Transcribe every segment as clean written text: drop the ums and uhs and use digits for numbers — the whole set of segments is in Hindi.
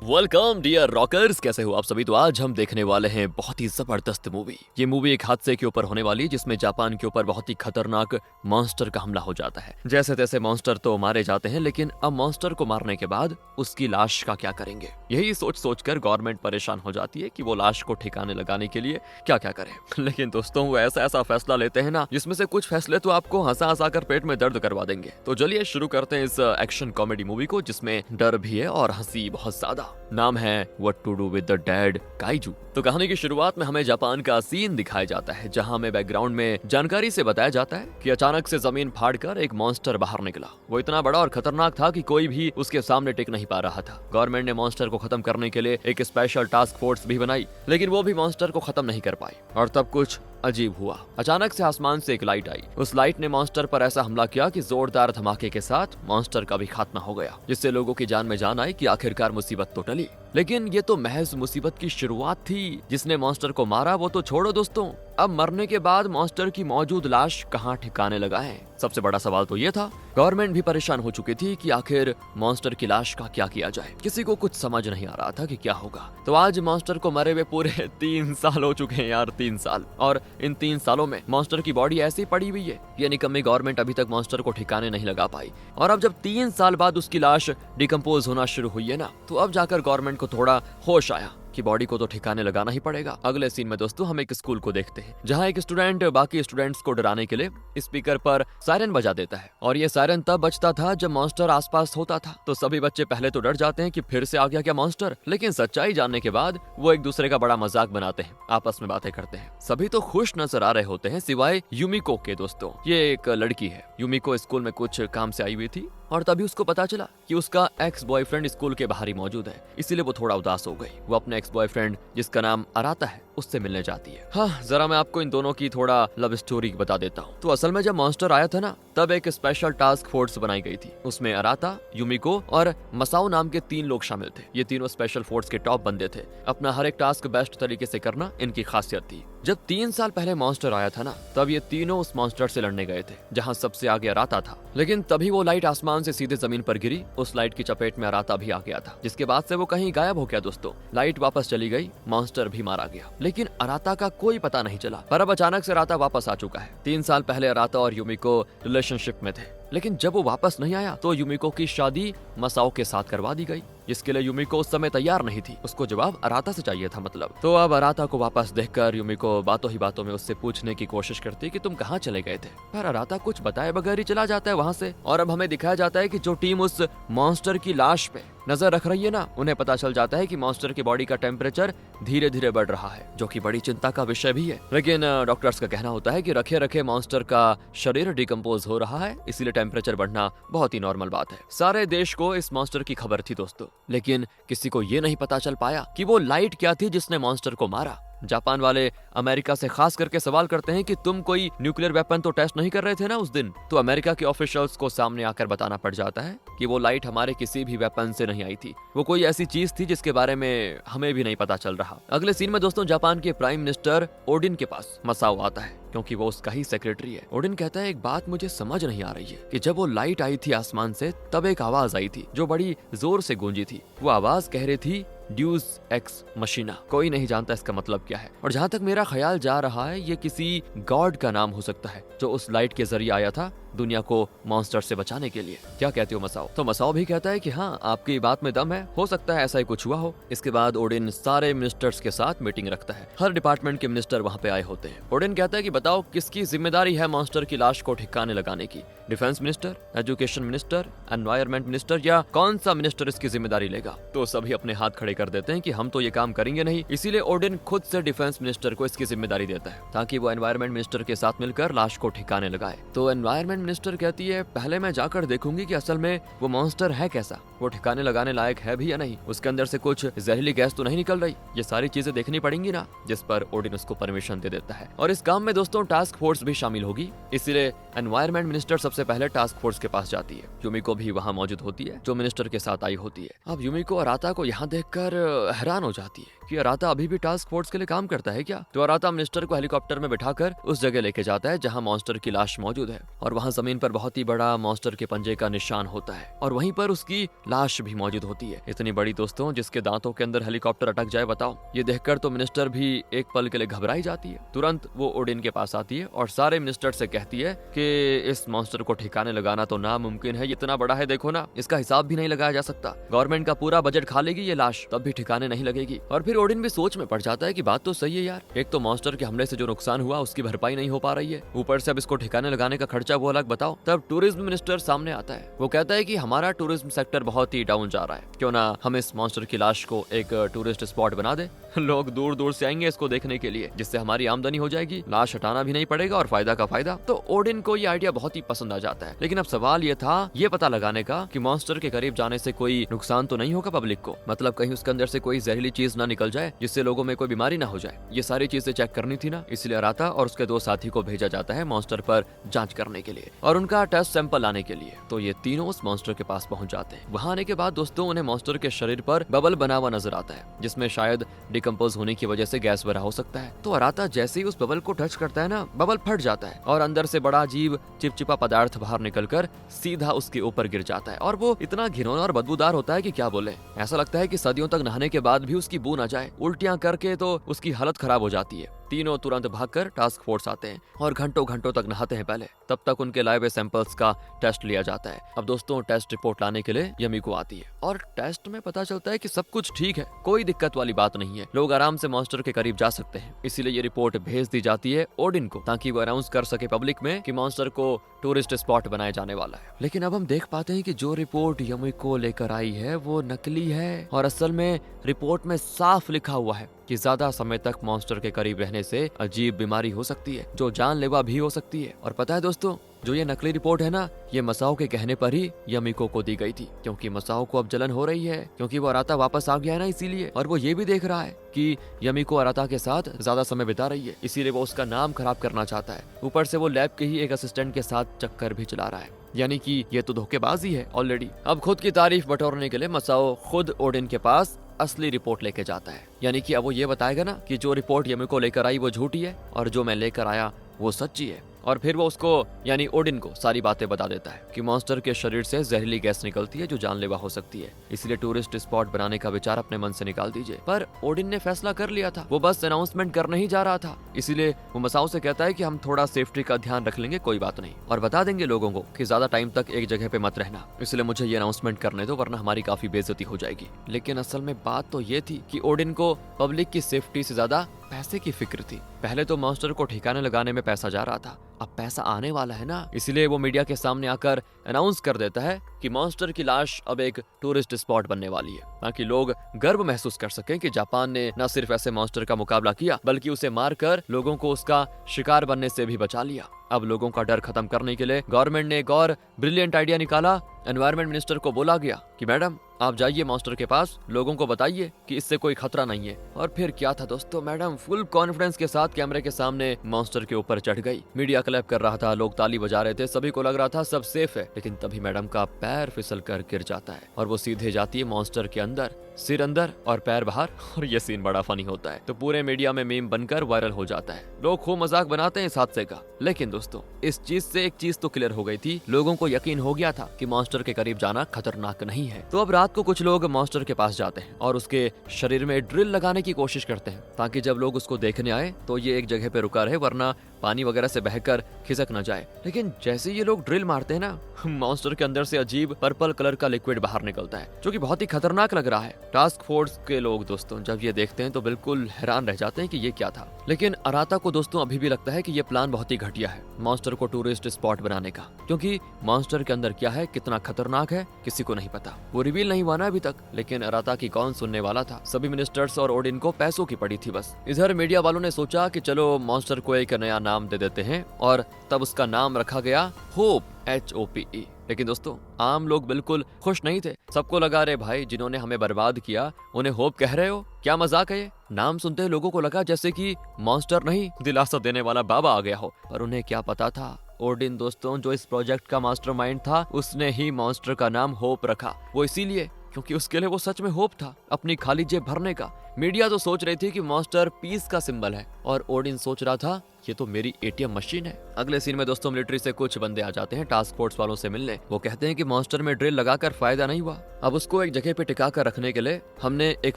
वेलकम डियर रॉकर्स, कैसे हो आप सभी। तो आज हम देखने वाले हैं बहुत ही जबरदस्त मूवी। ये मूवी एक हादसे के ऊपर होने वाली है जिसमें जापान के ऊपर बहुत ही खतरनाक मॉन्स्टर का हमला हो जाता है। जैसे तैसे मॉन्स्टर तो मारे जाते हैं, लेकिन अब मॉन्स्टर को मारने के बाद उसकी लाश का क्या करेंगे, यही सोच सोचकर गवर्नमेंट परेशान हो जाती है कि वो लाश को ठिकाने लगाने के लिए क्या क्या करे। लेकिन दोस्तों वो ऐसा ऐसा फैसला लेते हैं ना, जिसमें से कुछ फैसले तो आपको हंसा हंसा कर पेट में दर्द करवा देंगे। तो चलिए शुरू करते हैं इस एक्शन कॉमेडी मूवी को, जिसमें डर भी है और हंसी बहुत ज्यादा। नाम है what to do with the dead kaiju. तो कहानी की शुरुआत में हमें जापान का सीन दिखाया जाता है, जहां हमें बैकग्राउंड में जानकारी से बताया जाता है कि अचानक से जमीन फाड़कर एक मॉन्स्टर बाहर निकला। वो इतना बड़ा और खतरनाक था कि कोई भी उसके सामने टिक नहीं पा रहा था। गवर्नमेंट ने मॉन्स्टर को खत्म करने के लिए एक स्पेशल टास्क फोर्स भी बनाई, लेकिन वो भी मॉन्स्टर को खत्म नहीं कर पाई। और तब कुछ अजीब हुआ। अचानक से आसमान से एक लाइट आई। उस लाइट ने मॉन्स्टर पर ऐसा हमला किया कि जोरदार धमाके के साथ मॉन्स्टर का भी खात्मा हो गया, जिससे लोगों की जान में जान आई कि आखिरकार मुसीबत तो टली। लेकिन ये तो महज मुसीबत की शुरुआत थी। जिसने मॉन्स्टर को मारा वो तो छोड़ो दोस्तों, अब मरने के बाद मॉन्स्टर की मौजूद लाश कहाँ ठिकाने लगाएं? सबसे बड़ा सवाल तो ये था। गवर्नमेंट भी परेशान हो चुकी थी कि आखिर मॉन्स्टर की लाश का क्या किया जाए। किसी को कुछ समझ नहीं आ रहा था कि क्या होगा। तो आज मॉन्स्टर को मरे हुए पूरे 3 साल हो चुके हैं यार, 3 साल। और इन 3 सालों में मॉन्स्टर की बॉडी ऐसे ही पड़ी हुई है। ये निकम्मी गवर्नमेंट अभी तक मॉन्स्टर को ठिकाने नहीं लगा पाई। और अब जब 3 साल बाद उसकी लाश डिकम्पोज होना शुरू हुई है ना, तो अब जाकर गवर्नमेंट को थोड़ा होश आया कि बॉडी को तो ठिकाने लगाना ही पड़ेगा। अगले सीन में दोस्तों हम एक स्कूल को देखते हैं, जहां एक स्टूडेंट बाकी स्टूडेंट्स को डराने के लिए स्पीकर पर सायरन बजा देता है। और ये सायरन तब बजता था जब मॉन्स्टर आसपास होता था। तो सभी बच्चे पहले तो डर जाते हैं कि फिर से आ गया क्या मॉन्स्टर, लेकिन सच्चाई जानने के बाद वो एक दूसरे का बड़ा मजाक बनाते हैं, आपस में बातें करते हैं। सभी तो खुश नजर आ रहे होते हैं सिवाय यूमिको के। दोस्तों ये एक लड़की है। यूमिको स्कूल में कुछ काम से आई हुई थी और तभी उसको पता चला कि उसका एक्स बॉयफ्रेंड स्कूल के बाहर ही मौजूद है। इसीलिए वो थोड़ा उदास हो गई। वो अपने एक्स बॉयफ्रेंड जिसका नाम अराता है उससे मिलने जाती है। हाँ, जरा मैं आपको इन दोनों की थोड़ा लव स्टोरी बता देता हूँ। तो असल में जब मॉन्स्टर आया था ना, तब एक स्पेशल टास्क फोर्स बनाई गई थी। उसमें अराता, यूमिको और मसाओ नाम के 3 लोग शामिल थे। ये तीनों स्पेशल फोर्स के टॉप बंदे थे। अपना हर एक टास्क बेस्ट तरीके से करना इनकी खासियत थी। जब 3 साल पहले मॉन्स्टर आया था ना, तब ये तीनों उस मॉन्स्टर से लड़ने गए थे, जहाँ सबसे आगे अराता था। लेकिन तभी वो लाइट आसमान से सीधे जमीन पर गिरी। उस लाइट की चपेट में अराता भी आ गया था, जिसके बाद से वो कहीं गायब हो गया। दोस्तों लाइट वापस चली गई, मॉन्स्टर भी मारा गया, लेकिन अराता का कोई पता नहीं चला। पर अब अचानक से अराता वापस आ चुका है। 3 साल पहले अराता और यूमिको रिलेशनशिप में थे, लेकिन जब वो वापस नहीं आया तो यूमिको की शादी मसाओ के साथ करवा दी गई, जिसके लिए यूमिको उस समय तैयार नहीं थी। उसको जवाब अराता से चाहिए था मतलब। तो अब अराता को वापस देखकर यूमिको बातों ही बातों में उससे पूछने की कोशिश करती कि तुम कहाँ चले गए थे, पर अराता कुछ बताए बगैर ही चला जाता है वहाँ से। और अब हमें दिखाया जाता है कि जो टीम उस मॉन्स्टर की लाश पे नजर रख रही है ना, उन्हें पता चल जाता है कि मॉन्स्टर की बॉडी का टेम्परेचर धीरे धीरे बढ़ रहा है, जो कि बड़ी चिंता का विषय भी है। लेकिन डॉक्टर्स का कहना होता है कि रखे रखे मॉन्स्टर का शरीर डिकम्पोज हो रहा है, इसीलिए टेम्परेचर बढ़ना बहुत ही नॉर्मल बात है। सारे देश को इस मॉन्स्टर की खबर थी दोस्तों, लेकिन किसी को ये नहीं पता चल पाया कि वो लाइट क्या थी जिसने मॉन्स्टर को मारा। जापान वाले अमेरिका से खास करके सवाल करते हैं कि तुम कोई न्यूक्लियर वेपन तो टेस्ट नहीं कर रहे थे ना उस दिन। तो अमेरिका के ऑफिशियल्स को सामने आकर बताना पड़ जाता है कि वो लाइट हमारे किसी भी वेपन से नहीं आई थी, वो कोई ऐसी चीज थी जिसके बारे में हमें भी नहीं पता चल रहा। अगले सीन में दोस्तों जापान के प्राइम मिनिस्टर ओडिन के पास मसाओ आता है, क्योंकि वो उसका ही सेक्रेटरी है। ओडिन कहता है एक बात मुझे समझ नहीं आ रही है कि जब वो लाइट आई थी आसमान से, तब एक आवाज आई थी जो बड़ी जोर से गूंजी थी। वो आवाज कह रही थी ड्यूस एक्स मशीना। कोई नहीं जानता इसका मतलब क्या है, और जहाँ तक मेरा ख्याल जा रहा है ये किसी गॉड का नाम हो सकता है जो उस लाइट के जरिए आया था दुनिया को मॉन्स्टर से बचाने के लिए। क्या कहते हो मसाओ? तो मसाओ भी कहता है कि हाँ, आपकी बात में दम है, हो सकता है ऐसा ही कुछ हुआ हो। इसके बाद ओडिन सारे मिनिस्टर्स के साथ मीटिंग रखता है। हर डिपार्टमेंट के मिनिस्टर वहाँ पे आए होते हैं। ओडिन कहता है कि बताओ किसकी जिम्मेदारी है मॉन्स्टर की लाश को ठिकाने लगाने की? Defence minister, education minister, environment minister, या कौन सा मिनिस्टर इसकी जिम्मेदारी लेगा? तो सभी अपने हाथ खड़े कर देते हैं कि हम तो ये काम करेंगे नहीं। इसीलिए ओडिन खुद से डिफेंस मिनिस्टर को इसकी जिम्मेदारी देता है, ताकि वो एनवायरमेंट मिनिस्टर के साथ मिलकर लाश को ठिकाने लगाए। तो एनवायरमेंट मिनिस्टर कहती है पहले मैं जाकर देखूंगी कि असल में वो मॉन्स्टर है कैसा, वो ठिकाने लगाने लायक है भी या नहीं, उसके अंदर से कुछ जहरीली गैस तो नहीं निकल रही। ये सारी चीजें देखनी पड़ेंगी ना, जिस पर ओडिन उसको परमिशन दे देता है। और इस काम में दोस्तों टास्क फोर्स भी शामिल होगी, इसलिए एनवायरमेंट मिनिस्टर सबसे पहले टास्क फोर्स के पास जाती है। यूमिको भी वहाँ मौजूद होती है, जो मिनिस्टर के साथ आई होती है। अब यूमिको अराता को यहाँ देखकर हैरान हो जाती है कि अराता अभी भी टास्क फोर्स के लिए काम करता है क्या। तो अराता मिनिस्टर को हेलीकॉप्टर में बिठाकर उस जगह लेके जाता है जहाँ मॉन्स्टर की लाश मौजूद है, और वहाँ जमीन पर बहुत ही बड़ा मॉन्स्टर के पंजे का निशान होता है और वहीं पर उसकी लाश भी मौजूद होती है। इतनी बड़ी दोस्तों, जिसके दांतों के अंदर हेलीकॉप्टर अटक जाए, बताओ। ये देखकर तो मिनिस्टर भी एक पल के लिए घबराई जाती है। तुरंत वो ओडिन के पास आती है और सारे मिनिस्टर से कहती है कि इस मॉन्स्टर को ठिकाने लगाना तो नामुमकिन है, इतना बड़ा है, देखो ना, इसका हिसाब भी नहीं लगाया जा सकता। गवर्नमेंट का पूरा बजट खा लेगी ये लाश, तब भी ठिकाने नहीं लगेगी। और फिर ओडिन भी सोच में पड़ जाता है कि बात तो सही है यार, एक तो मॉन्स्टर के हमले से जो नुकसान हुआ उसकी भरपाई नहीं हो पा रही है, ऊपर से अब इसको ठिकाने लगाने का खर्चा वो अलग, बताओ। तब टूरिज्म मिनिस्टर सामने आता है। वो कहता है कि हमारा टूरिज्म सेक्टर बहुत ही डाउन जा रहा है, क्यों ना हम इस मॉन्स्टर की लाश को एक टूरिस्ट स्पॉट बना दे। लोग दूर दूर से आएंगे इसको देखने के लिए, जिससे हमारी आमदनी हो जाएगी, लाश हटाना भी नहीं पड़ेगा और फायदा का फायदा। तो ओडिन को ये आइडिया बहुत ही पसंद आ जाता है। लेकिन अब सवाल ये था ये पता लगाने का कि मॉन्स्टर के करीब जाने से कोई नुकसान तो नहीं होगा पब्लिक को, मतलब कहीं उसके अंदर से कोई जहरीली चीज ना निकल जाए जिससे लोगों में कोई बीमारी ना हो जाए। ये सारी चीजें चेक करनी थी ना, इसलिए अराता और उसके 2 साथी को भेजा जाता है मॉन्स्टर पर जांच करने के लिए और उनका टेस्ट सैंपल लाने के लिए। तो ये तीनों उस मॉन्स्टर के पास पहुंच जाते हैं। वहां आने के बाद दोस्तों उन्हें मॉन्स्टर के शरीर पर बबल बना हुआ नजर आता है, जिसमें शायद डिकम्पोज होने की वजह से गैस भरा हो सकता है। तो अराता जैसे ही उस बबल को टच करता है ना, बबल फट जाता है और अंदर से बड़ा अजीब चिपचिपा पदार्थ बाहर निकलकर सीधा उसके ऊपर गिर जाता है और वो इतना घिनौना और बदबूदार होता है कि क्या बोले। ऐसा लगता है कि सदियों तक नहाने के बाद भी उसकी बू ना जाए। उल्टियां करके तो उसकी हालत खराब हो जाती है। तीनों तुरंत भागकर टास्क फोर्स आते हैं और घंटों घंटों तक नहाते हैं पहले। तब तक उनके लाए हुए सैंपल्स का टेस्ट लिया जाता है। अब दोस्तों टेस्ट रिपोर्ट लाने के लिए यमीको आती है और टेस्ट में पता चलता है कि सब कुछ ठीक है, कोई दिक्कत वाली बात नहीं है, लोग आराम से मॉन्स्टर के करीब जा सकते हैं। इसीलिए ये रिपोर्ट भेज दी जाती है ओडिन को, ताकि वो अनाउंस कर सके पब्लिक में कि मॉन्स्टर को टूरिस्ट स्पॉट बनाया जाने वाला है। लेकिन अब हम देख पाते हैं कि जो रिपोर्ट यमीको लेकर आई है वो नकली है और असल में रिपोर्ट में साफ लिखा हुआ है कि ज्यादा समय तक मॉन्स्टर के करीब रहने से अजीब बीमारी हो सकती है जो जानलेवा भी हो सकती है। और पता है दोस्तों, जो ये नकली रिपोर्ट है ना, ये मसाओ के कहने पर ही यमीको को दी गई थी, क्योंकि मसाओ को अब जलन हो रही है, क्योंकि वो अराता वापस आ गया है ना, इसीलिए। और वो ये भी देख रहा है कि यमीको अराता के साथ ज्यादा समय बिता रही है, इसीलिए वो उसका नाम खराब करना चाहता है। ऊपर से वो लैब के ही एक असिस्टेंट के साथ चक्कर भी चला रहा है, यानी कि ये तो धोखेबाजी है ऑलरेडी। अब खुद की तारीफ बटोरने के लिए मसाओ खुद ओडिन के पास असली रिपोर्ट लेके जाता है, यानी कि अब वो ये बताएगा ना कि जो रिपोर्ट यमीको लेकर आई वो झूठी है और जो मैं लेकर आया वो सच्ची है। और फिर वो उसको यानी ओडिन को सारी बातें बता देता है कि मॉन्स्टर के शरीर से जहरीली गैस निकलती है जो जानलेवा हो सकती है, इसलिए टूरिस्ट स्पॉट बनाने का विचार अपने मन से निकाल दीजिए। पर ओडिन ने फैसला कर लिया था, वो बस अनाउंसमेंट करने ही जा रहा था, इसीलिए वो मसाओ से कहता है कि हम थोड़ा सेफ्टी का ध्यान रख लेंगे, कोई बात नहीं, और बता देंगे लोगों को कि ज्यादा टाइम तक एक जगह पे मत रहना, इसलिए मुझे ये अनाउंसमेंट करने दो वरना हमारी काफी बेइज्जती हो जाएगी। लेकिन असल में बात तो ये थी कि ओडिन को पब्लिक की सेफ्टी से ज्यादा पैसे की फिक्र थी। पहले तो मॉन्स्टर को ठिकाने लगाने में पैसा जा रहा था, अब पैसा आने वाला है ना, इसलिए वो मीडिया के सामने आकर अनाउंस कर देता है कि मॉन्स्टर की लाश अब एक टूरिस्ट स्पॉट बनने वाली है, ताकि लोग गर्व महसूस कर सकें कि जापान ने न सिर्फ ऐसे मॉन्स्टर का मुकाबला किया बल्कि उसे मारकर लोगों को उसका शिकार बनने से भी बचा लिया। अब लोगों का डर खत्म करने के लिए गवर्नमेंट ने एक और ब्रिलियंट आइडिया निकाला। एनवायरमेंट मिनिस्टर को बोला गया कि मैडम आप जाइए मॉन्स्टर के पास, लोगों को बताइए कि इससे कोई खतरा नहीं है। और फिर क्या था दोस्तों, मैडम फुल कॉन्फिडेंस के साथ कैमरे के सामने मॉन्स्टर के ऊपर चढ़ गई। मीडिया क्लैप कर रहा था, लोग ताली बजा रहे थे, सभी को लग रहा था सब सेफ है। लेकिन तभी मैडम का पैर फिसल कर गिर जाता है और वो सीधे जाती है मॉन्स्टर के अंदर, सिर अंदर और पैर बाहर। और ये सीन बड़ा फनी होता है, तो पूरे मीडिया में मीम बनकर वायरल हो जाता है। लोग खूब मजाक बनाते हैं इस हादसे का। लेकिन दोस्तों इस चीज से एक चीज तो क्लियर हो गई थी, लोगों को यकीन हो गया था कि मॉन्स्टर के करीब जाना खतरनाक नहीं है। तो अब रात को कुछ लोग मॉन्स्टर के पास जाते हैं और उसके शरीर में ड्रिल लगाने की कोशिश करते हैं, ताकि जब लोग उसको देखने आए तो ये एक जगह पे रुका रहे, वरना पानी वगैरह से बहकर खिसक न जाए। लेकिन जैसे ये लोग ड्रिल मारते हैं ना, मॉन्स्टर के अंदर से अजीब पर्पल कलर का लिक्विड बाहर निकलता है, जो कि बहुत ही खतरनाक लग रहा है। टास्क फोर्स के लोग दोस्तों जब ये देखते हैं तो बिल्कुल हैरान रह जाते हैं कि ये क्या था। लेकिन अराता को दोस्तों अभी भी लगता है कि ये प्लान बहुत ही घटिया है मॉन्स्टर को टूरिस्ट स्पॉट बनाने का, क्योंकि मॉन्स्टर के अंदर क्या है, कितना खतरनाक है, किसी को नहीं पता, वो रिवील नहीं हुआ ना अभी तक। लेकिन अराता की कौन सुनने वाला था, सभी मिनिस्टर्स और ओडिन को पैसों की पड़ी थी बस। इधर मीडिया वालों ने सोचा कि चलो मॉन्स्टर को एक नया नाम दे देते हैं, और तब उसका नाम रखा गया होप, HOPE। लेकिन दोस्तों आम लोग बिल्कुल खुश नहीं थे, सबको लगा रे भाई जिन्होंने हमें बर्बाद किया उन्हें होप कह रहे हो, क्या मजाक है ये। नाम सुनते ही लोगों को लगा जैसे कि मॉन्स्टर नहीं दिलासा देने वाला बाबा आ गया हो, पर उन्हें क्या पता था ओडिन दोस्तों जो इस प्रोजेक्ट का मास्टरमाइंड था उसने ही मॉन्स्टर का नाम होप रखा। वो इसीलिए क्योंकि उसके लिए वो सच में होप था अपनी खाली जेब भरने का। मीडिया तो सोच रही थी कि मॉन्स्टर पीस का सिंबल है और ओडिन सोच रहा था ये तो मेरी एटीएम मशीन है। अगले सीन में दोस्तों मिलिट्री से कुछ बंदे आ जाते हैं टास्क फोर्स वालों से मिलने। वो कहते हैं कि मॉन्स्टर में ड्रिल लगाकर फायदा नहीं हुआ, अब उसको एक जगह पे टिका कर रखने के लिए हमने एक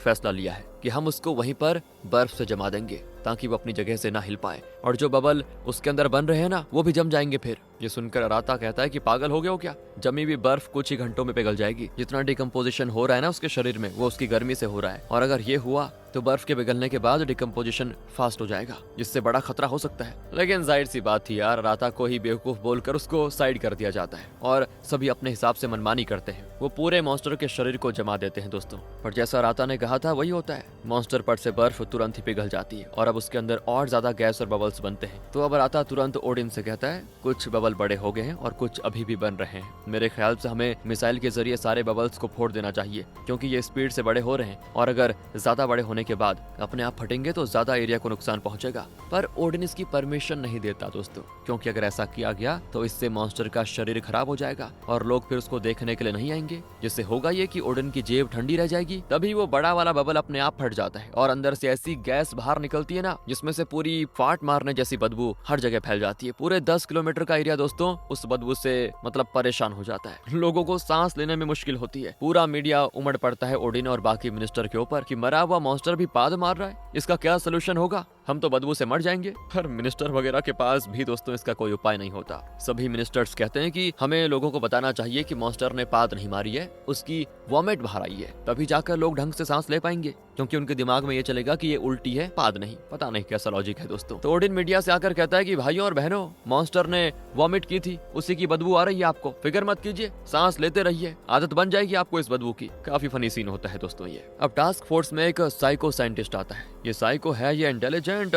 फैसला लिया है कि हम उसको वहीं पर बर्फ से जमा देंगे ताकि वो अपनी जगह से ना हिल पाए, और जो बबल उसके अंदर बन रहे हैं ना वो भी जम जाएंगे। फिर ये सुनकर अराता कहता है कि पागल हो गए हो क्या, जमी हुई बर्फ कुछ ही घंटों में पिघल जाएगी। जितना डिकम्पोजिशन हो रहा है ना उसके शरीर में वो उसकी गर्मी से हो रहा है, और अगर ये हुआ तो बर्फ के पिघलने के बाद डिकम्पोजिशन फास्ट हो जाएगा, जिससे बड़ा खतरा हो सकता है। लेकिन जाहिर सी बात थी यार, अराता को ही बेवकूफ बोलकर उसको साइड कर दिया जाता है और सभी अपने हिसाब से मनमानी करते हैं। वो पूरे मॉन्स्टर के शरीर को जमा देते हैं दोस्तों, पर जैसा अराता ने कहा था वही होता है, मॉन्स्टर पर से बर्फ तुरंत ही पिघल जाती है और अब उसके अंदर और ज्यादा गैस और बबल्स बनते हैं। तो अब अराता तुरंत ओडिन से कहता है कुछ बबल बड़े हो गए हैं और कुछ अभी भी बन रहे हैं, मेरे ख्याल से हमें मिसाइल के जरिए सारे बबल्स को फोड़ देना चाहिए, क्योंकि ये स्पीड से बड़े हो रहे हैं और अगर ज्यादा बड़े होने के बाद अपने आप फटेंगे तो ज्यादा एरिया को नुकसान पहुंचेगा। पर ओडिन इसकी परमिशन नहीं देता दोस्तों, क्योंकि अगर ऐसा किया गया तो इससे मॉन्स्टर का शरीर खराब हो जाएगा और लोग फिर उसको देखने के लिए नहीं आएंगे, जिससे होगा ये कि ओडिन की जेब ठंडी रह जाएगी। तभी वो बड़ा वाला बबल अपने आप फट जाता है और अंदर से ऐसी गैस बाहर निकलती है ना, जिसमें से पूरी फाट मारने जैसी बदबू हर जगह फैल जाती है। पूरे 10 किलोमीटर का एरिया दोस्तों उस बदबू से मतलब परेशान हो जाता है, लोगों को सांस लेने में मुश्किल होती है। पूरा मीडिया उमड़ पड़ता है ओडिन और बाकी मिनिस्टर के ऊपर कि मरा हुआ मॉन्स्टर भी पाद मार रहा है, इसका क्या सोल्यूशन होगा, हम तो बदबू से मर जाएंगे। पर मिनिस्टर वगैरह के पास भी दोस्तों इसका कोई उपाय नहीं होता। सभी मिनिस्टर्स कहते हैं कि हमें लोगों को बताना चाहिए कि मॉन्स्टर ने पाद नहीं मारी है, उसकी वॉमिट बाहर आई है, तभी जाकर लोग ढंग से सांस ले पाएंगे, क्योंकि उनके दिमाग में ये चलेगा कि ये उल्टी है पाद नहीं। पता नहीं कैसा लॉजिक है दोस्तों। तो ओडिन मीडिया से आकर कहता है कि भाइयों और बहनों, मॉन्स्टर ने वॉमिट की थी, उसी की बदबू आ रही है आपको, फिक्र मत कीजिए, सांस लेते रहिए, आदत बन जाएगी आपको इस बदबू की। काफी फनी सीन होता है दोस्तों ये। अब टास्क फोर्स में एक साइको साइंटिस्ट आता है, ये साइको है ये इंटेलिजेंट,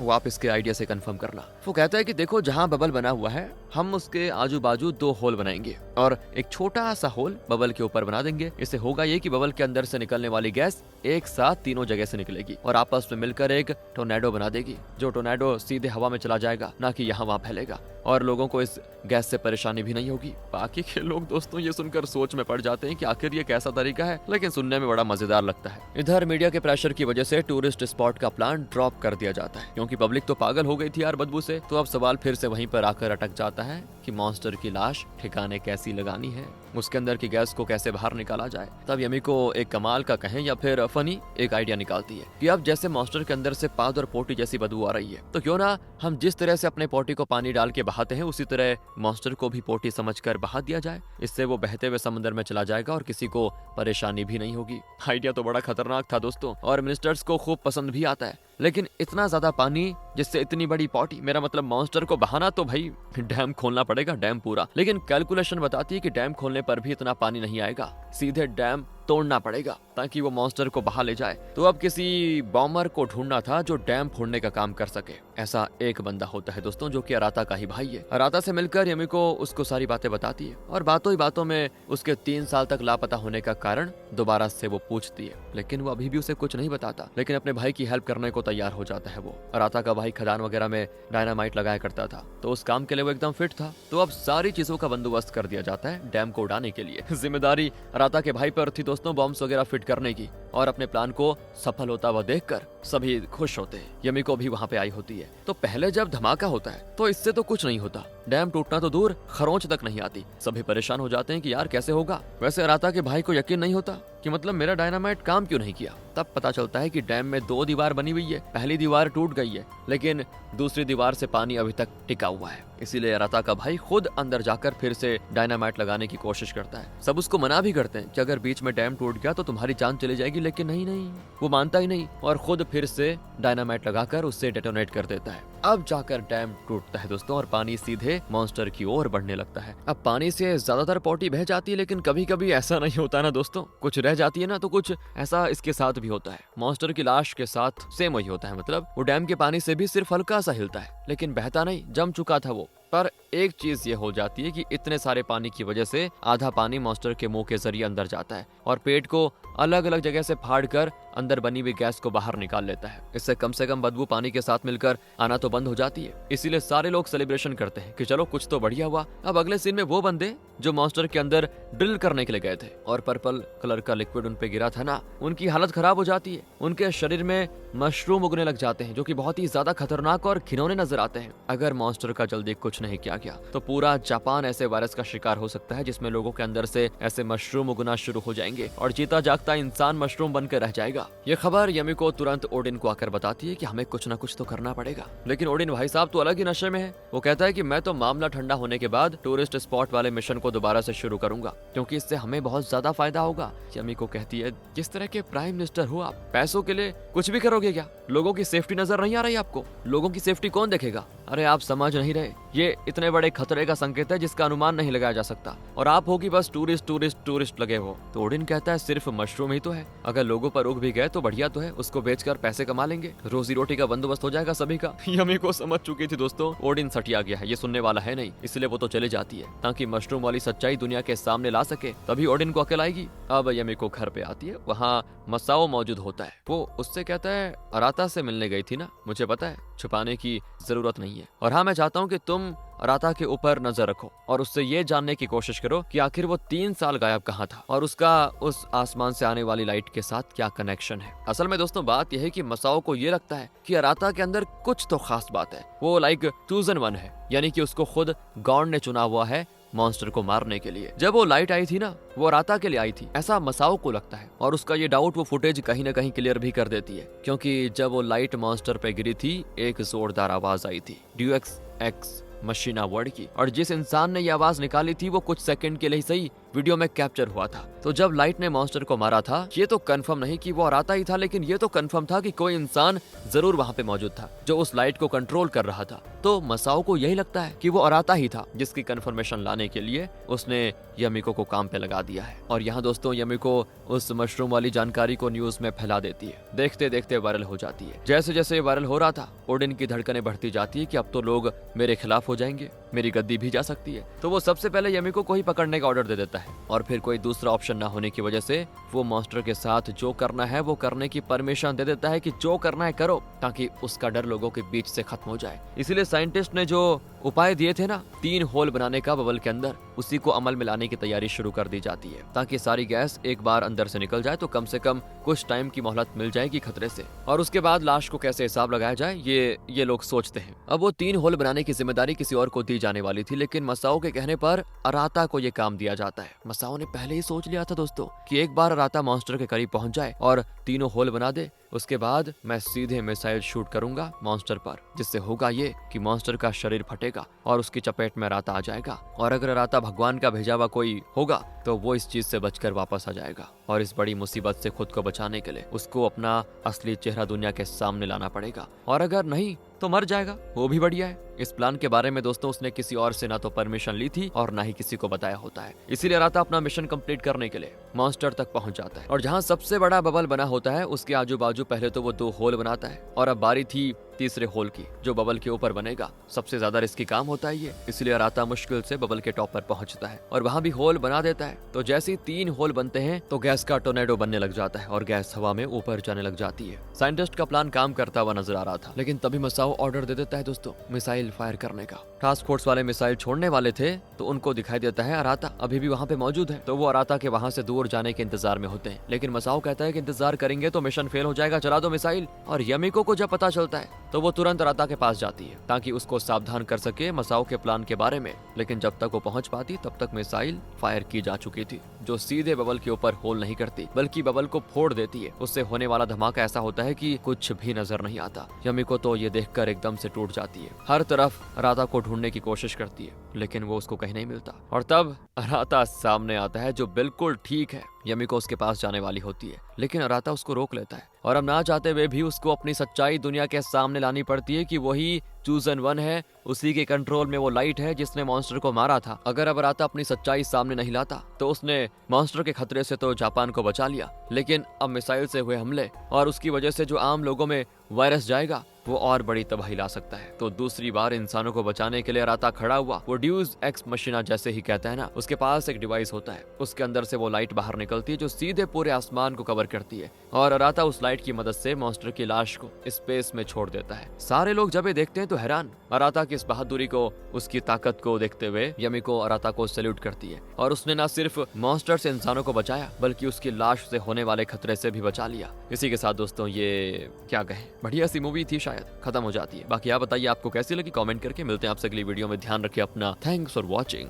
वो आप इसके आइडिया से कंफर्म करना। वो कहता है कि देखो जहाँ बबल बना हुआ है हम उसके आजू बाजू 2 होल बनाएंगे और एक छोटा सा होल बबल के ऊपर बना देंगे। इससे होगा ये कि बबल के अंदर से निकलने वाली गैस एक साथ तीनों जगह से निकलेगी और आपस में मिलकर एक टोर्नेडो बना देगी। जो टोर्नेडो सीधे हवा में चला जाएगा, ना कि यहाँ वहाँ फैलेगा, और लोगों को इस गैस से परेशानी भी नहीं होगी। बाकी के लोग दोस्तों ये सुनकर सोच में पड़ जाते हैं कि आखिर ये कैसा तरीका है, लेकिन सुनने में बड़ा मजेदार लगता है। इधर मीडिया के प्रेशर की वजह से टूरिस्ट स्पॉट का प्लान ड्रॉप कर दिया जाता है, क्योंकि पब्लिक तो पागल हो गई थी यार बदबू से। तो अब सवाल फिर से वहीं पर आकर अटक जाता है कि मॉन्स्टर की लाश ठिकाने कैसी लगानी है, उसके अंदर की गैस को कैसे बाहर निकाला जाए। तब यमिको एक कमाल का कहें या फिर फनी एक आइडिया निकालती है कि अब जैसे मॉन्स्टर के अंदर से पाद और पोटी जैसी बदबू आ रही है, तो क्यों ना हम जिस तरह से अपने पोटी को पानी डाल के बहाते हैं उसी तरह मॉन्स्टर को भी पोटी समझकर बहा दिया जाए। इससे वो बहते हुए समंदर में चला जाएगा और किसी को परेशानी भी नहीं होगी। आइडिया तो बड़ा खतरनाक था दोस्तों, और मिनिस्टर्स को खूब पसंद भी आता है, लेकिन इतना ज्यादा पानी जिससे इतनी बड़ी पॉटी, मेरा मतलब मॉन्स्टर को बहाना, तो भाई डैम खोलना पड़ेगा, डैम पूरा। लेकिन कैलकुलेशन बताती है कि डैम खोलने पर भी इतना पानी नहीं आएगा, सीधे डैम तोड़ना पड़ेगा ताकि वो मॉन्स्टर को बहा ले जाए। तो अब किसी बॉम्बर को ढूंढना था जो डैम फोड़ने का काम कर सके। ऐसा एक बंदा होता है दोस्तों जो कि अराता का ही भाई है। अराता से मिलकर यमिको उसको सारी बातें बताती है और बातों ही बातों में उसके 3 साल तक लापता होने का कारण दोबारा से वो पूछती है, लेकिन वो अभी भी उसे कुछ नहीं बताता, लेकिन अपने भाई की हेल्प करने को तैयार हो जाता है। वो अराता का भाई खदान वगैरह में डायनामाइट लगाया करता था, तो उस काम के लिए वो एकदम फिट था। तो अब सारी चीजों का बंदोबस्त कर दिया जाता है डैम को उड़ाने के लिए। जिम्मेदारी अराता के भाई पर थी दोस्तों बॉम्ब्स वगैरह फिट करने की, और अपने प्लान को सफल होता हुआ देखकर सभी खुश होते हैं। यमिको भी वहाँ पे आई होती है। तो पहले जब धमाका होता है तो इससे तो कुछ नहीं होता, डैम टूटना तो दूर खरोंच तक नहीं आती। सभी परेशान हो जाते हैं कि यार कैसे होगा। वैसे अराता के भाई को यकीन नहीं होता कि मतलब मेरा डायनामाइट काम क्यों नहीं किया। तब पता चलता है कि डैम में 2 दीवार बनी हुई है, पहली दीवार टूट गई है लेकिन दूसरी दीवार से पानी अभी तक टिका हुआ है। इसीलिए अराता का भाई खुद अंदर जाकर फिर से डायनामाइट लगाने की कोशिश करता है। सब उसको मना भी करते हैं कि अगर बीच में डैम टूट गया तो तुम्हारी जान चली जाएगी, लेकिन नहीं, वो मानता ही नहीं और खुद फिर से डायनामाइट लगाकर उससे डेटोनेट कर देता है। अब जाकर डैम टूटता है दोस्तों और पानी सीधे मॉन्स्टर की ओर बढ़ने लगता है। अब पानी से ज्यादातर पोटी बह जाती है, लेकिन कभी कभी ऐसा नहीं होता ना दोस्तों, कुछ रह जाती है ना, तो कुछ ऐसा इसके साथ भी होता है। मॉन्स्टर की लाश के साथ सेम वही होता है, मतलब वो डैम के पानी से भी सिर्फ हल्का सा हिलता है, लेकिन बहता नहीं, जम चुका था वो। पर एक चीज ये हो जाती है कि इतने सारे पानी की वजह से आधा पानी मॉन्स्टर के मुंह के जरिए अंदर जाता है और पेट को अलग अलग जगह से फाड़ कर अंदर बनी हुई गैस को बाहर निकाल लेता है। इससे कम से कम बदबू पानी के साथ मिलकर आना तो बंद हो जाती है। इसीलिए सारे लोग सेलिब्रेशन करते हैं कि चलो कुछ तो बढ़िया हुआ। अब अगले सीन में वो बंदे जो मॉन्स्टर के अंदर ड्रिल करने के लिए गए थे और पर्पल कलर का लिक्विड उन पे गिरा था ना, उनकी हालत खराब हो जाती है। उनके शरीर में मशरूम उगने लग जाते हैं जो कि बहुत ही ज्यादा खतरनाक और घिनौने नजर आते हैं। अगर मॉन्स्टर का जल्दी कुछ नहीं किया गया तो पूरा जापान ऐसे वायरस का शिकार हो सकता है जिसमें लोगों के अंदर से ऐसे मशरूम उगना शुरू हो जाएंगे और जीता जागता इंसान मशरूम बनकर रह जाएगा। ये खबर यमिको तुरंत ओडिन को आकर बताती है कि हमें कुछ ना कुछ तो करना पड़ेगा। लेकिन ओडिन भाई साहब तो अलग ही नशे में है। वो कहता है कि मैं तो मामला ठंडा होने के बाद टूरिस्ट स्पॉट वाले मिशन को दोबारा से शुरू करूंगा क्योंकि इससे हमें बहुत ज्यादा फायदा होगा। यमिको कहती है किस तरह के प्राइम मिनिस्टर हो आप, पैसों के लिए कुछ भी करोगे क्या? लोगों की सेफ्टी नजर नहीं आ रही आपको? लोगों की सेफ्टी कौन देखेगा? अरे आप समझ नहीं रहे, ये इतने बड़े खतरे का संकेत है जिसका अनुमान नहीं लगाया जा सकता और आप होगी बस टूरिस्ट टूरिस्ट टूरिस्ट लगे हो। तो ओडिन कहता है सिर्फ मशरूम ही तो है, अगर लोगों पर उग भी गए तो बढ़िया तो है, उसको बेचकर पैसे कमा लेंगे, रोजी रोटी का बंदोबस्त हो जाएगा सभी का। यमिको समझ चुकी थी दोस्तों ओडिन सटिया गया है, ये सुनने वाला है नहीं, इसलिए वो तो चले जाती है ताकि मशरूम वाली सच्चाई दुनिया के सामने ला सके। तभी ओडिन को अकेल आएगी। अब यमिको घर पे आती है, वहाँ मसाओ मौजूद होता है। वो उससे कहता है अराता से मिलने गई थी ना, मुझे पता है, छुपाने की जरूरत नहीं है और हाँ मैं चाहता हूँ कि तुम अराता के ऊपर नजर रखो और उससे ये जानने की कोशिश करो कि आखिर वो 3 साल गायब कहाँ था और उसका उस आसमान से आने वाली लाइट के साथ क्या कनेक्शन है। असल में दोस्तों बात यह है कि मसाओ को ये लगता है कि अराता के अंदर कुछ तो खास बात है, वो लाइक चूजन वन है, यानी कि उसको खुद गॉड ने चुना हुआ है मॉन्स्टर को मारने के लिए। जब वो लाइट आई थी ना, वो अराता के लिए आई थी, ऐसा मसाओ को लगता है और उसका ये डाउट वो फुटेज कहीं ना कहीं क्लियर भी कर देती है क्योंकि जब वो लाइट मॉन्स्टर पे गिरी थी एक जोरदार आवाज आई थी ड्यूएक्स एक्स मशीना वर्ड की, और जिस इंसान ने ये आवाज निकाली थी वो कुछ सेकंड के लिए ही सही वीडियो में कैप्चर हुआ था। तो जब लाइट ने मॉन्स्टर को मारा था ये तो कंफर्म नहीं कि वो अराता ही था, लेकिन ये तो कंफर्म था कि कोई इंसान जरूर वहाँ पे मौजूद था जो उस लाइट को कंट्रोल कर रहा था। तो मसाओ को यही लगता है कि वो अराता ही था, जिसकी कंफर्मेशन लाने के लिए उसने यमिको को काम पे लगा दिया है। और यहाँ दोस्तों यमिको उस मशरूम वाली जानकारी को न्यूज में फैला देती है, देखते देखते वायरल हो जाती है। जैसे जैसे वायरल हो रहा था ओडिन की धड़कनें बढ़ती जाती है कि अब तो लोग मेरे खिलाफ हो जाएंगे, मेरी गद्दी भी जा सकती है। तो वो सबसे पहले यमिको को ही पकड़ने का ऑर्डर दे देता है और फिर कोई दूसरा ऑप्शन ना होने की वजह से वो मॉन्स्टर के साथ जो करना है वो करने की परमिशन दे देता है कि जो करना है करो, ताकि उसका डर लोगों के बीच से खत्म हो जाए। इसीलिए साइंटिस्ट ने जो उपाय दिए थे ना 3 होल बनाने का बबल के अंदर, उसी को अमल में लाने की तैयारी शुरू कर दी जाती है ताकि सारी गैस एक बार अंदर से निकल जाए तो कम से कम कुछ टाइम की मोहलत मिल जाएगी खतरे से। और उसके बाद लाश को कैसे हिसाब लगाया जाए ये लोग सोचते हैं। अब वो 3 होल बनाने की जिम्मेदारी किसी और को दी जाने वाली थी, लेकिन मसाओ के कहने पर अराता को ये काम दिया जाता है। मसाओ ने पहले ही सोच लिया था दोस्तों कि एक बार अराता मॉन्स्टर के करीब पहुंच जाए और 3 होल बना दे, उसके बाद मैं सीधे मिसाइल शूट करूंगा मॉन्स्टर पर, जिससे होगा ये कि मॉन्स्टर का शरीर फटेगा और उसकी चपेट में अराता आ जाएगा। और अगर अराता भगवान का भेजा हुआ कोई होगा तो वो इस चीज से बचकर वापस आ जाएगा और इस बड़ी मुसीबत से खुद को बचाने के लिए उसको अपना असली चेहरा दुनिया के सामने लाना पड़ेगा, और अगर नहीं तो मर जाएगा, वो भी बढ़िया है। इस प्लान के बारे में दोस्तों उसने किसी और से ना तो परमिशन ली थी और ना ही किसी को बताया होता है। इसीलिए अराता अपना मिशन कंप्लीट करने के लिए मॉन्स्टर तक पहुंच जाता है और जहां सबसे बड़ा बबल बना होता है उसके आजू बाजू पहले तो वो 2 होल बनाता है और अब बारी थी तीसरे होल की जो बबल के ऊपर बनेगा। सबसे ज्यादा रिस्की काम होता है ये, इसलिए अराता मुश्किल से बबल के टॉप पर पहुंचता है और वहां भी होल बना देता है। तो जैसे ही 3 होल बनते हैं तो गैस का टोर्नेडो बनने लग जाता है और गैस हवा में ऊपर जाने लग जाती है। साइंटिस्ट का प्लान काम करता हुआ नजर आ रहा था, लेकिन तभी मसाओ ऑर्डर दे देता है दोस्तों मिसाइल फायर करने का। टास्क फोर्स वाले मिसाइल छोड़ने वाले थे तो उनको दिखाई देता है अराता अभी भी वहाँ पे मौजूद है, तो वो अराता के वहाँ से दूर जाने के इंतजार में होते हैं। लेकिन मसाओ कहता है कि इंतजार करेंगे तो मिशन फेल हो जाएगा, चला दो मिसाइल। और यमिको को जब पता चलता है तो वो तुरंत अराता के पास जाती है ताकि उसको सावधान कर सके मसाओ के प्लान के बारे में। लेकिन जब तक वो पहुंच पाती तब तक मिसाइल फायर की जा चुकी थी जो सीधे बबल के ऊपर होल नहीं करती बल्कि बबल को फोड़ देती है। उससे होने वाला धमाका ऐसा होता है कि कुछ भी नजर नहीं आता। यमिको तो ये देखकर एकदम से टूट जाती है, हर तरफ अराता को ढूंढने की कोशिश करती है लेकिन वो उसको कहीं नहीं मिलता। और तब अराता सामने आता है जो बिल्कुल ठीक है, यमिको उसके पास जाने वाली होती है लेकिन अराता उसको रोक लेता है और अब ना चाहते हुए भी उसको अपनी सच्चाई दुनिया के सामने लानी पड़ती है कि वही चूजन वन है, उसी के कंट्रोल में वो लाइट है जिसने मॉन्स्टर को मारा था। अगर अब अराता अपनी सच्चाई सामने नहीं लाता तो उसने मॉन्स्टर के खतरे से तो जापान को बचा लिया, लेकिन अब मिसाइल से हुए हमले और उसकी वजह से जो आम लोगों में वायरस जाएगा वो और बड़ी तबाही ला सकता है। तो दूसरी बार इंसानों को बचाने के लिए अराता खड़ा हुआ। वो ड्यूज एक्स मशीना जैसे ही कहता है ना, उसके पास एक डिवाइस होता है, उसके अंदर से वो लाइट बाहर निकलती है जो सीधे पूरे आसमान को कवर करती है, और अराता उस लाइट की मदद से मॉन्स्टर की लाश को स्पेस में छोड़ देता है। सारे लोग जब ये देखते हैं तो हैरान। अराता की इस बहादुरी को, उसकी ताकत को देखते हुए यमिको अराता को सैल्यूट करती है, और उसने न सिर्फ मॉन्स्टर से इंसानों को बचाया बल्कि उसकी लाश से होने वाले खतरे से भी बचा लिया। इसी के साथ दोस्तों ये क्या कहें, बढ़िया सी मूवी थी, शायद खत्म हो जाती है। बाकी आप बताइए आपको कैसी लगी, कमेंट करके। मिलते हैं आपसे अगली वीडियो में। ध्यान रखिए अपना। Thanks for watching.